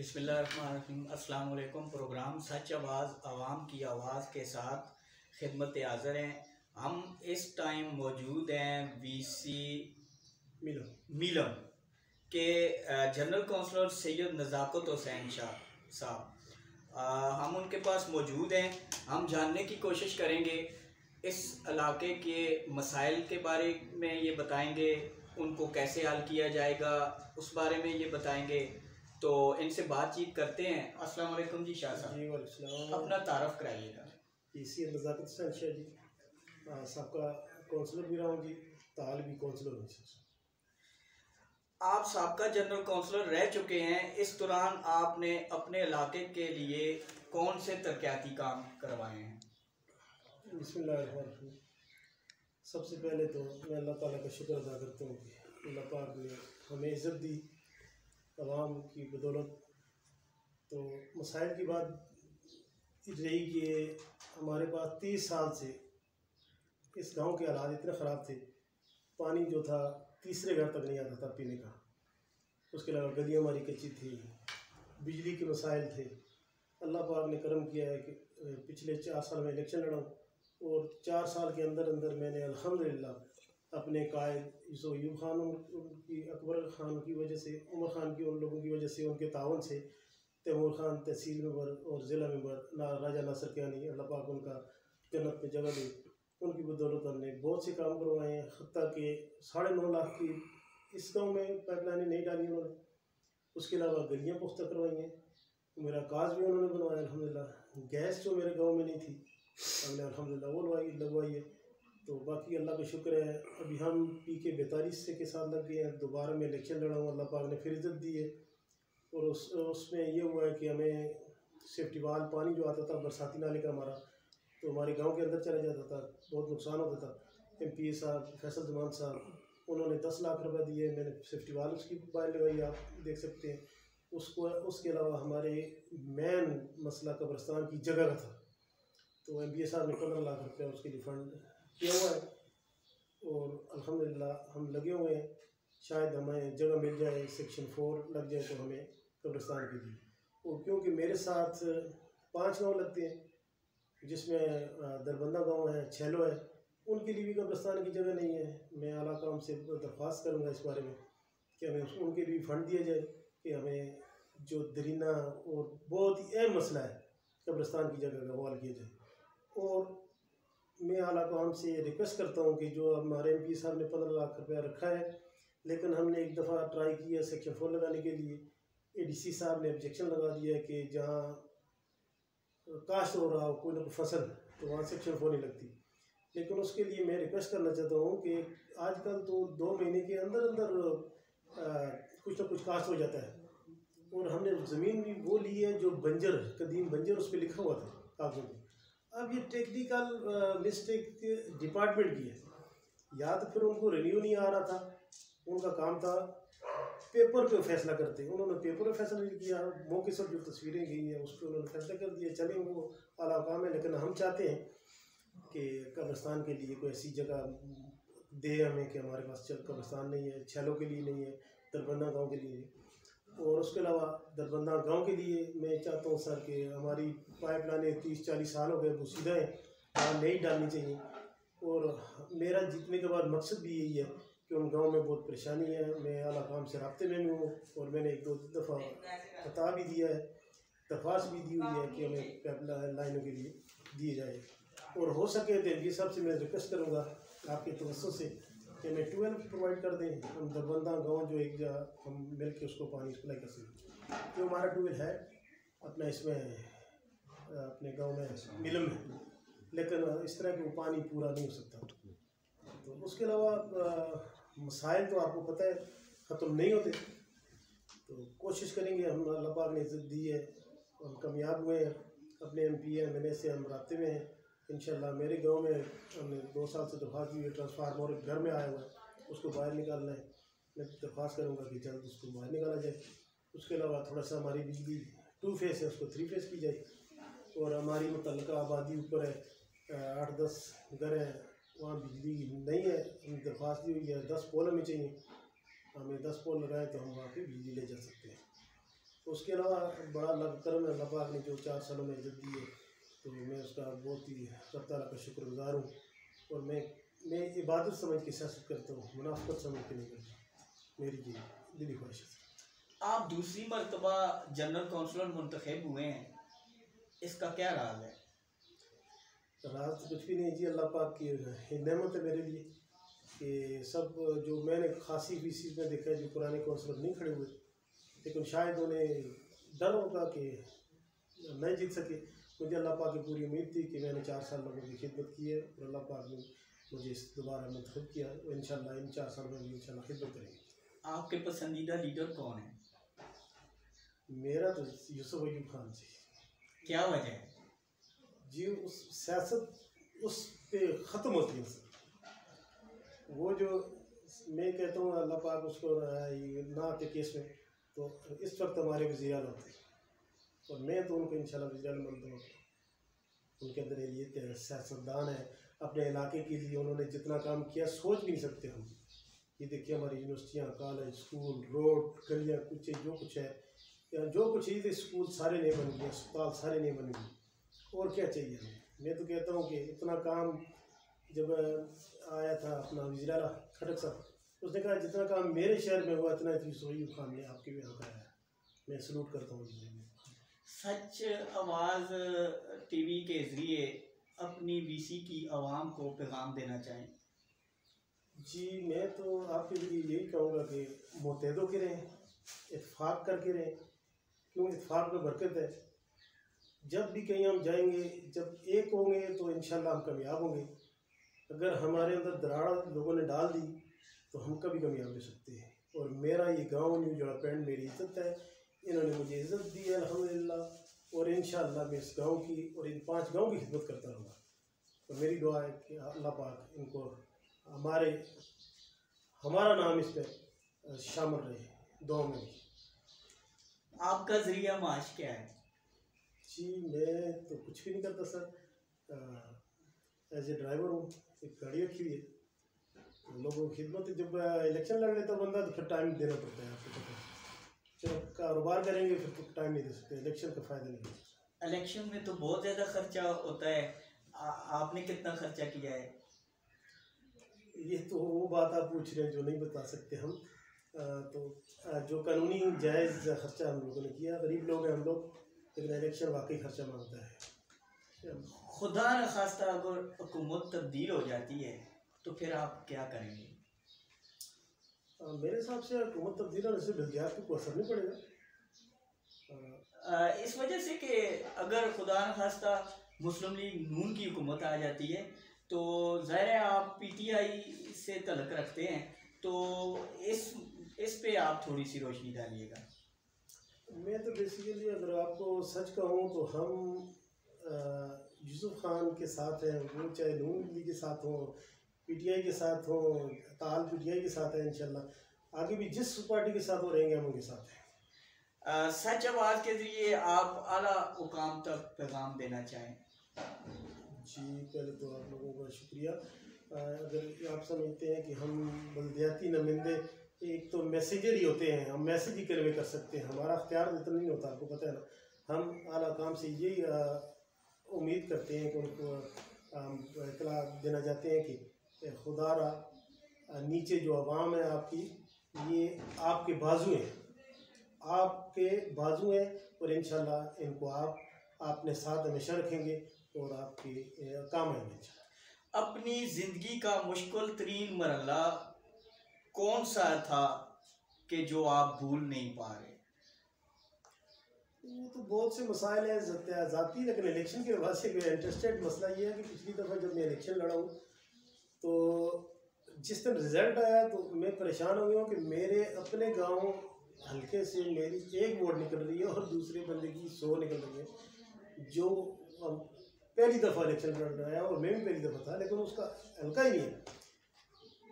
बिस्मिल्लाहिर्रहमानिर्रहीम। अस्सलाम वालेकुम। प्रोग्राम सच आवाज़ आवाम की आवाज़ के साथ खिदमत हाज़िर हैं। हम इस टाइम मौजूद हैं वीसी मीलम के जनरल काउंसलर सैयद नज़ाकत हुसैन शाह साहब। हम उनके पास मौजूद हैं। हम जानने की कोशिश करेंगे इस इलाके के मसाइल के बारे में, ये बताएंगे उनको कैसे हल किया जाएगा उस बारे में ये बताएंगे। तो इनसे बातचीत करते हैं। अस्सलाम वालेकुम जी शाह साहब। जी वालेकुम। अपना तारफ़ कराइएगा। इसी नज़ाकत हुसैन शाह जी, सबका काउंसलर भी रहा हूँ जी, ताल भी काउंसलर हूँ। आप साबका जनरल काउंसलर रह चुके हैं। इस दौरान आपने अपने इलाके के लिए कौन से तरक्याती काम करवाए हैं? बिस्मिल्लाहिर्रहमानिर्रहीम। सबसे पहले तो मैं अल्लाह ताला का शुक्र अदा करता हूँ कि अल्लाह पाक ने हमें इज़्ज़त दी आवाम की बदौलत। तो मसाइल की बात रही कि हमारे पास 30 साल से इस गांव के हालात इतने ख़राब थे, पानी जो था तीसरे घर तक नहीं आता था पीने का। उसके अलावा गलियाँ हमारी कच्ची थी, बिजली के मसाइल थे। अल्लाह पाक ने करम किया है कि पिछले 4 साल में इलेक्शन लड़ा और 4 साल के अंदर अंदर मैंने अल्हम्दुलिल्लाह अपने कायद यूसुफ खान की, अकबर खान की वजह से, उमर खान की, उन लोगों की वजह से, उनके तावन से, तैमूर खान तहसील मेंबर और ज़िला मेंबर राजा नासिर कियानी, अल्लाह पाक उनका जन्नत में जगह दे, उनकी बदौलत हमने बहुत से काम करवाए हैं। हत्ता कि 9.5 लाख की इस गांव में पाइपलाइनें नहीं डाली उन्होंने। उसके अलावा गलियाँ पुख्ता करवाई हैं। मेरा काज भी उन्होंने बनवाया अल्हम्दुलिल्लाह। गैस जो मेरे गांव में नहीं थी हमने अल्हम्दुलिल्लाह वो लगवाई है। तो बाकी अल्लाह का शुक्र है, अभी हम PK 42 से के साथ लग गए हैं। दोबारा मैं इलेक्शन लड़ा हूँ, अल्लाह पाक ने फिर इज़्ज़त दी है। और उसमें ये हुआ है कि हमें सेफ्टी वाल पानी जो आता था बरसाती नाले का हमारा, तो हमारे गांव के अंदर चला जाता था, बहुत नुकसान होता था। MP साहब फैसल जमान साहब उन्होंने 10 लाख रुपए दिए, मैंने सेफ्टी वाल उसकी बाहर लगाई, आप देख सकते हैं उसको। उसके अलावा हमारे मेन मसला कब्रिस्तान की जगह का था, तो MPA साहब ने 15 लाख रुपये उसके लिए फंड किया हुआ है। और अल्हम्दुलिल्लाह हम लगे हुए हैं, शायद हमें जगह मिल जाए, सेक्शन 4 लग जाए तो हमें कब्रिस्तान के लिए। और क्योंकि मेरे साथ 5 गाँव लगते हैं, जिसमें दरबंदा गांव है, छेलो है, उनके लिए भी कब्रिस्तान की जगह नहीं है। मैं आला काम से दरख्वास्त करूंगा इस बारे में कि हमें उनके लिए फंड दिया जाए कि हमें जो दरीना और बहुत ही अहम मसला है कब्रिस्तान की जगह का हवाल किया जाए। और मैं आला काम से रिक्वेस्ट करता हूँ कि जो हमारे MP साहब ने 15 लाख रुपया रखा है, लेकिन हमने एक दफ़ा ट्राई किया सेक्शन 4 लगाने के लिए, ADC साहब ने ऑब्जेक्शन लगा दिया कि जहाँ काश्त हो रहा हो कोई ना कोई फसल, तो वहाँ सेक्शन 4 नहीं लगती। लेकिन उसके लिए मैं रिक्वेस्ट करना चाहता हूँ कि आजकल तो 2 महीने के अंदर अंदर कुछ ना कुछ काश्त हो जाता है। और हमने ज़मीन भी वो ली है जो बंजर, कदीम बंजर, उस पर लिखा हुआ था कागज़ों में। अब ये टेक्निकल मिस्टेक डिपार्टमेंट की है, या तो फिर उनको रिन्यू नहीं आ रहा था। उनका काम था पेपर पे फैसला करते, उन्होंने पेपर पे फैसला नहीं किया। मौके से जो तस्वीरें गई हैं उस पर उन्होंने फैसला कर दिया, चले वो आला काम है। लेकिन हम चाहते हैं कि कब्रिस्तान के लिए कोई ऐसी जगह दे हमें कि हमारे पास कब्रिस्तान नहीं है, छेलों के लिए नहीं है, दरबंदा गांव के लिए। और उसके अलावा दरबंदा गांव के लिए मैं चाहता हूं सर कि हमारी पाइपलाइनें 30-40 साल हो गए वो सीधा है, वहाँ नहीं डालनी चाहिए। और मेरा जीतने के बाद मकसद भी यही है कि उन गांव में बहुत परेशानी है। मैं आला काम से राब्ते में भी हूँ और मैंने 1-2 दफ़ा बता भी दिया है, दरख्वास्त भी दी हुई है कि हमें पाइप लाइनों के लिए दिए जाए। और हो सके तो ये सबसे मैं रिक्वेस्ट करूँगा आपके तवज्जो से कि हमें ट्यूबवेल प्रोवाइड कर दें। हम दरबंदा गाँव जो एक जगह हम मिल के उसको पानी सप्लाई कर सकें। जो हमारा ट्यूबवेल है अपना इसमें अपने गाँव में मिलम है, लेकिन इस तरह के वो पानी पूरा नहीं हो सकता। तो उसके अलावा मसाइल तो आपको पता है ख़त्म नहीं होते, तो कोशिश करेंगे। हम अल्लाह पाक ने इज़्ज़त दी है, हम कामयाब हुए हैं। अपने MP MNA से हम राब्ते में हैं इंशाल्लाह। मेरे गांव में हमने 2 साल से दरख्वास्त दी है, ट्रांसफार्मर घर में आया हुआ है, उसको बाहर निकालना है। मैं दरख्वास्त करूँगा कि जल्द उसको बाहर निकाला जाए। उसके अलावा थोड़ा सा हमारी बिजली 2 फेस है, उसको 3 फेस की जाए। और हमारी मुतल्लिका आबादी ऊपर है, 8-10 घर हैं, वहाँ बिजली नहीं है। हम दरख्वास्त दी हुई है, 10 पोल हमें चाहिए। हमें 10 पोल लगाए तो हम वहाँ पर बिजली ले जा सकते हैं। तो उसके अलावा बड़ा अल्लाह का करम है, अल्लाह पाक ने जो 4 सालों में इज़्ज़त दी है, तो मैं उसका बहुत ही रब ताला का शुक्रगुज़ार हूँ। और मैं इबादत समझ के सियासत करता हूँ, मुनाफ़क़त समझ के नहीं करता, मेरी ये दिली ख्वाहिश है। आप दूसरी मरतबा जनरल कौंसलर मुंतखब हुए हैं, इसका क्या राज है? राज तो कुछ भी नहीं जी, अल्लाह पाक की नेमत है मेरे लिए कि सब जो मैंने खासी फीसी में देखा है जो पुराने कौंसलर नहीं खड़े हुए, लेकिन शायद उन्हें डर होगा कि नहीं जीत सके। मुझे अल्लाह पाक की पूरी उम्मीद थी कि मैंने 4 साल लोगों की खिदमत की है और अल्लाह पाक ने मुझे इस दोबारा मुंतखब किया, और इंशाल्लाह इन 4 साल में भी इंशाल्लाह खिदमत करेंगे। आपके पसंदीदा लीडर कौन है? मेरा तो यूसुफ अयूब खान जी। क्या वजह है? जी उस सियासत उस पे ख़त्म होती है सर, वो जो मैं कहता हूँ अल्लाह पाक उसको ना आते केस में, तो इस वक्त हमारे वज़ीर आला होते और मैं तो उनको इंशाल्लाह वज़ीर आला मानता हूँ। उनके अंदर ये सियासतदान है, अपने इलाके के लिए उन्होंने जितना काम किया सोच भी नहीं सकते हम। ये देखिए हमारी यूनिवर्सिटियाँ, कॉलेज, स्कूल, रोड, गलियाँ, कुछ जो कुछ है, या जो कुछ है, स्कूल सारे नहीं बन गए, अस्पताल सारे नहीं बन गए, और क्या चाहिए हमें। मैं तो कहता हूँ कि इतना काम जब आया था अपना वज़ीर आला खटक साहब, उसने कहा जितना काम मेरे शहर में हुआ इतना यूसुफ अयूब खान ने आपके यहाँ कराया। मैं सलूट करता हूँ। सच आवाज़ टीवी के ज़रिए अपनी वीसी की आवाम को पैगाम देना चाहें? जी मैं तो आपके लिए यही कहूँगा कि मुत्तहद के रहें, इत्तेफाक करके रहें, क्यों इत्तेफाक में बरकत है। जब भी कहीं हम जाएंगे, जब एक होंगे तो इंशाल्लाह हम कामयाब होंगे। अगर हमारे अंदर दरार लोगों ने डाल दी तो हम कभी कामयाब हो सकते हैं। और मेरा ये गांव न्यू जोड़ा पेंट मेरी इज़्ज़त है, इन्होंने मुझे इज़्ज़त दी है अल्हम्दुलिल्लाह, और इंशाल्लाह मैं इस गांव की और इन 5 गांव की खिदमत करता रहूँगा। तो मेरी दुआ है कि अल्लाह पाक इनको हमारा नाम इस पर शामिल रहे दुआ में। आपका ज़रिया माश क्या है? जी मैं तो कुछ भी नहीं करता सर, एज ए ड्राइवर हूँ, एक गाड़ी रखी हुई है, तो लोगों की खिदमत। जब इलेक्शन लड़ लेता बंदा तो फिर टाइम देना पड़ता है, आपको पता है। चलो कारोबार करेंगे फिर तो टाइम नहीं दे सकते, इलेक्शन का फ़ायदा नहीं है। इलेक्शन में तो बहुत ज़्यादा खर्चा होता है, आपने कितना खर्चा किया है? ये तो वो बात आप पूछ रहे हैं जो नहीं बता सकते हम। तो जो कानूनी जायज़ खर्चा हम लोगों ने किया, गरीब लोग हैं हम लोग, लेकिन इलेक्शन वाकई खर्चा मांगता है। खुदा न खास्ता अगर हुकूमत तब्दील हो जाती है तो फिर आप क्या करेंगे? मेरे हिसाब से हुकूमत तब्दील होने से बल्दियात को असर नहीं पड़ेगा, इस वजह से कि अगर खुदा न खास्ता मुस्लिम लीग नून की हुकूमत आ जाती है तो ज़ाहिर है आप पीटीआई से तल्लुक़ रखते हैं, तो इस पे आप थोड़ी सी रोशनी डालिएगा। मैं तो बेसिकली अगर आपको सच कहूँ तो हम यूसुफ खान के साथ हैं, वो चाहे नून लीग के साथ हों, पीटीआई के साथ हों, ताल पीटीआई के साथ है, इंशाल्लाह आगे भी जिस पार्टी के साथ वो रहेंगे हम उनके साथ हैं। सच आवाज़ के ज़रिए आप आला हुकाम तक पैगाम देना चाहें? जी पहले तो आप लोगों का शुक्रिया। अगर आप समझते हैं कि हम बल्दियाती नुमाइंदे एक तो मैसेजर ही होते हैं, हम मैसेज ही कन्वे कर सकते हैं, हमारा अख्तियार इतना नहीं होता, आपको पता है ना। हम आला काम से यही उम्मीद करते हैं कि उनको इतला देना चाहते हैं कि खुदारा नीचे जो आवाम है आपकी, ये आपके बाजू हैं, आपके बाजू हैं, और इंशाल्लाह इनको आप अपने साथ हमेशा रखेंगे और आपके काम आएंगे। अपनी ज़िंदगी का मुश्किल तरीन मरहला कौन सा था कि जो आप भूल नहीं पा रहे? वो तो बहुत से मसाइल हैं ज़ाती, लेकिन इलेक्शन के बाद से इंटरेस्टेड मसला ये है कि पिछली दफ़ा जब मैं इलेक्शन लड़ा हूँ तो जिस दिन रिज़ल्ट आया तो मैं परेशान हो गया हूँ कि मेरे अपने गांव हल्के से मेरी एक वोट निकल रही है और दूसरे बंदे की 100 निकल रही है, जो पहली दफ़ा इलेक्शन लड़ रहा है, और मैं भी पहली दफ़ा था, लेकिन उसका हल्का ही नहीं है।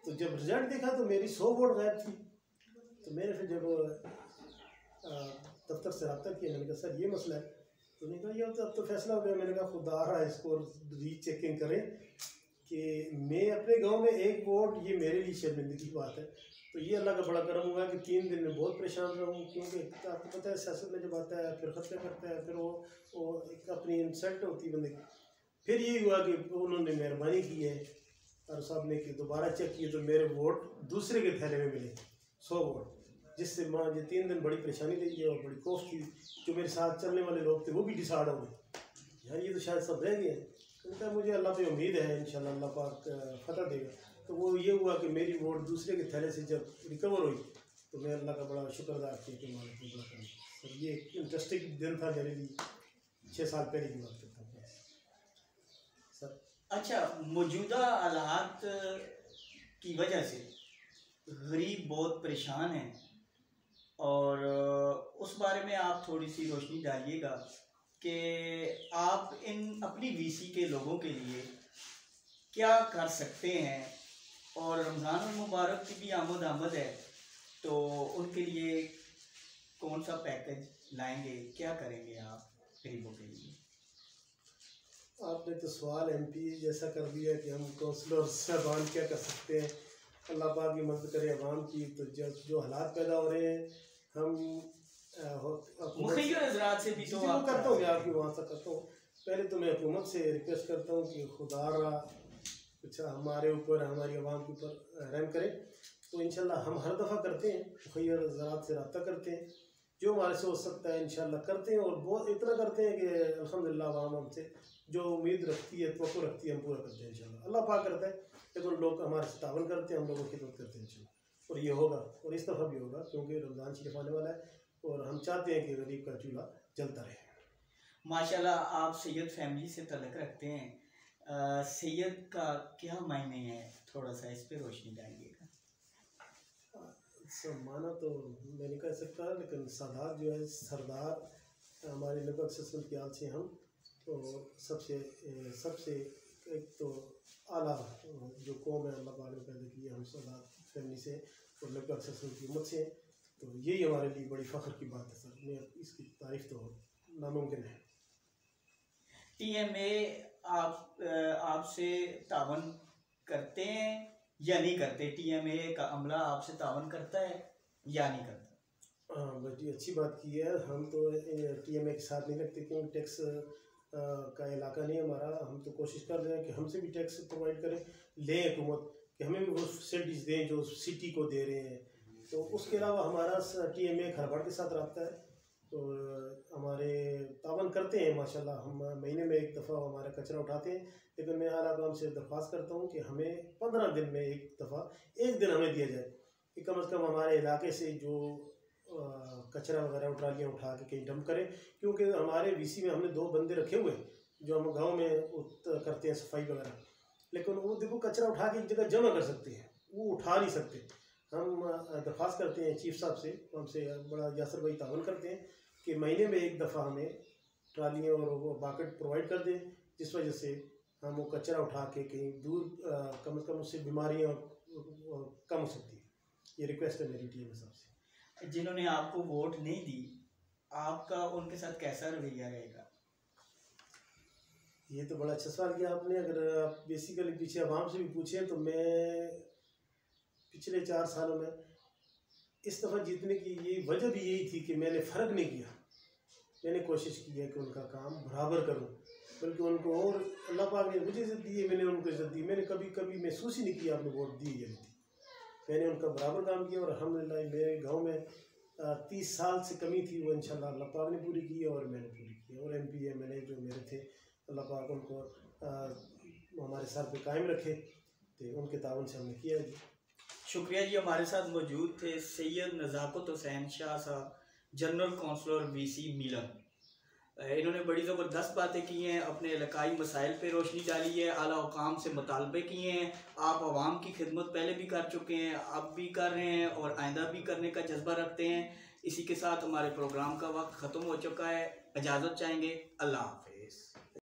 तो जब रिज़ल्ट देखा तो मेरी 100 वोट गायब थी। तो मैंने फिर जब दफ्तर से रब्ता किया, मैंने कहा सर ये मसला है, तो उन्होंने कहा ये अब तो फैसला हो गया। मैंने कहा खुदा रहा इसको रीचेकिंग करें कि मैं अपने गांव में एक वोट, ये मेरे लिए शर्मिंदगी की बात है। तो ये अल्लाह का बड़ा करम हुआ कि 3 दिन में बहुत परेशान रहा हूँ, क्योंकि आपको पता है सियासत में जब आता है फिर खतरे करता है, फिर वो एक अपनी इंसल्ट होती है बंदे की। फिर ये हुआ कि उन्होंने मेहरबानी की है और साहब ने कि दोबारा चेक किए तो मेरे वोट दूसरे के थैले में मिले 100 वोट, जिससे माँ ये 3 दिन बड़ी परेशानी रही है और बड़ी खौफ थी। जो मेरे साथ चलने वाले लोग थे वो भी डिसाइड हो गए यार ये तो शायद सब रह गए हैं। उनका मुझे अल्लाह पे उम्मीद है इंशाल्लाह अल्लाह पाक फतह देगा। तो वो ये हुआ कि मेरी वोट दूसरे के थैले से जब रिकवर हुई तो मैं अल्लाह का बड़ा शुक्र अदा किया कि मालिक सर ये एक इंटरेस्टिंग दिन था मेरे लिए, 6 साल पहले की बात करता हूँ सर। अच्छा, मौजूदा हालात की वजह से गरीब बहुत परेशान हैं और उस बारे में आप थोड़ी सी रोशनी डालिएगा कि आप इन अपनी वीसी के लोगों के लिए क्या कर सकते हैं, और रमज़ान मुबारक की भी आमद है तो उनके लिए कौन सा पैकेज लाएंगे, क्या करेंगे आप गरीबों के लिए? आपने तो सवाल MP जैसा कर दिया कि हम काउंसलर साहबान क्या कर सकते हैं। अल्लाह पाक की मदद करे अवाम की। तो जो हालात पैदा हो रहे हैं हम मुखिया हज़रात से भी तो आप करता हूँ, आपकी वहाँ से करता हूँ। पहले तो मैं हुकूमत से रिक्वेस्ट करता हूँ कि खुदा कुछ हमारे ऊपर हमारी आवाम के ऊपर रहम करे। तो इंशाल्लाह हम हर दफ़ा करते हैं, मुखिया हज़रात से रब्ता करते हैं, जो हमारे से हो सकता है इंशाल्लाह करते हैं। और बहुत इतना करते हैं कि अल्हम्दुलिल्लाह आवाम हमसे जो उम्मीद रखती है तो रखती है हम पूरा करते हैं इंशाल्लाह। अल्लाह पाक करता है लेकिन लोग हमारे से तावन करते हैं, हम लोगों की खिदमत करते हैं इंशाल्लाह। और ये होगा और इस दफ़ा भी होगा क्योंकि रमज़ान शरीफ आने वाला है और हम चाहते हैं कि गरीब का चूल्हा जलता रहे। माशाल्लाह आप सैयद फैमिली से तल्लुक़ रखते हैं, सैयद का क्या मायने है, थोड़ा सा इस पे रोशनी डालिएगा। माना तो मैं नहीं कह सकता, लेकिन सादात जो है सरदार हमारे नबी सल्लल्लाहु अलैहि वसल्लम से हम तो सबसे एक तो आला जो कौम है अल्लाह पाक ने पैदा की है, हम सादात फैमिली से और नबी सल्लल्लाहु अलैहि वसल्लम की उम्मत से। तो यही हमारे लिए बड़ी फ़ख्र की बात है सर, मैं इसकी तारीफ़ तो नामुमकिन है। TMA आपसे तावन करते हैं या नहीं करते? TMA का अमला आपसे तावन करता है या नहीं करता? हाँ बड़ी अच्छी बात की है। हम तो TMA के साथ नहीं लगते क्योंकि टैक्स का इलाका नहीं हमारा। हम तो कोशिश कर रहे हैं कि हमसे भी टैक्स प्रोवाइड करें, लें हुकूमत कि हमें भी वो फैसिलिटीज़ दें जो सिटी को दे रहे हैं। तो उसके अलावा हमारा TMA खरबड़ के साथ रब्ता है तो हमारे तावन करते हैं माशाल्लाह। हम महीने में एक दफ़ा हमारा कचरा उठाते हैं, लेकिन मैं आला काम से दरख्वास्त करता हूँ कि हमें 15 दिन में एक दफ़ा एक दिन हमें दिया जाए कि कम से कम हमारे इलाके से जो कचरा वगैरह ट्रालियाँ उठा के कहीं डंप करें। क्योंकि हमारे VC में हमने 2 बंदे रखे हुए हैं जो हम गाँव में करते हैं सफाई वगैरह, लेकिन वो देखो कचरा उठा के एक जगह जमा कर सकते हैं, वो उठा नहीं सकते। हम दरख्वास्त करते हैं चीफ साहब से, हमसे बड़ा यासर भाई तावन करते हैं कि महीने में एक दफ़ा हमें ट्रालियाँ और वो बाकेट प्रोवाइड कर दें, जिस वजह से हम वो कचरा उठा के कहीं दूर कम से कम उससे बीमारियाँ कम हो सकती है। ये रिक्वेस्ट है मेरी TMA साहब से। जिन्होंने आपको वोट नहीं दी, आपका उनके साथ कैसा रवैया रहेगा? ये तो बड़ा अच्छा सवाल किया आपने। अगर आप बेसिकली पीछे आवाम से भी पूछें तो मैं पिछले 4 सालों में इस दफ़ा जीतने की यही वजह भी यही थी कि मैंने फ़र्क नहीं किया। मैंने कोशिश की है कि उनका काम बराबर करूं, बल्कि उनको और अल्लाह पाक ने मुझे इज़्ज़त दी है, मैंने उनको इज़्ज़त दी। मैंने कभी महसूस ही नहीं किया आपने वोट दी या नहीं दी। मैंने उनका बराबर काम किया और अल्हम्दुलिल्लाह मेरे गाँव में 30 साल से कमी थी वो इंशाल्लाह अल्लाह पाक ने पूरी की और मैंने पूरी की। और MP MLA जो मेरे थे अल्लाह पाक उनको हमारे सर पे कायम रखे, तो उनके तावन से हमने किया जी। शुक्रिया जी। हमारे साथ मौजूद थे सैयद नज़ाकत हुसैन शाह साहब, जनरल काउंसलर VC मीलम। इन्होंने बड़ी ज़बरदस्त बातें की हैं, अपने इलाकाई मसाइल पे रोशनी डाली है, आला हुकाम से मुतालबे किए हैं। आप आवाम की खिदमत पहले भी कर चुके हैं, अब भी कर रहे हैं और आइंदा भी करने का जज्बा रखते हैं। इसी के साथ हमारे प्रोग्राम का वक्त ख़त्म हो चुका है, इजाज़त चाहेंगे। अल्लाह हाफ़िज़।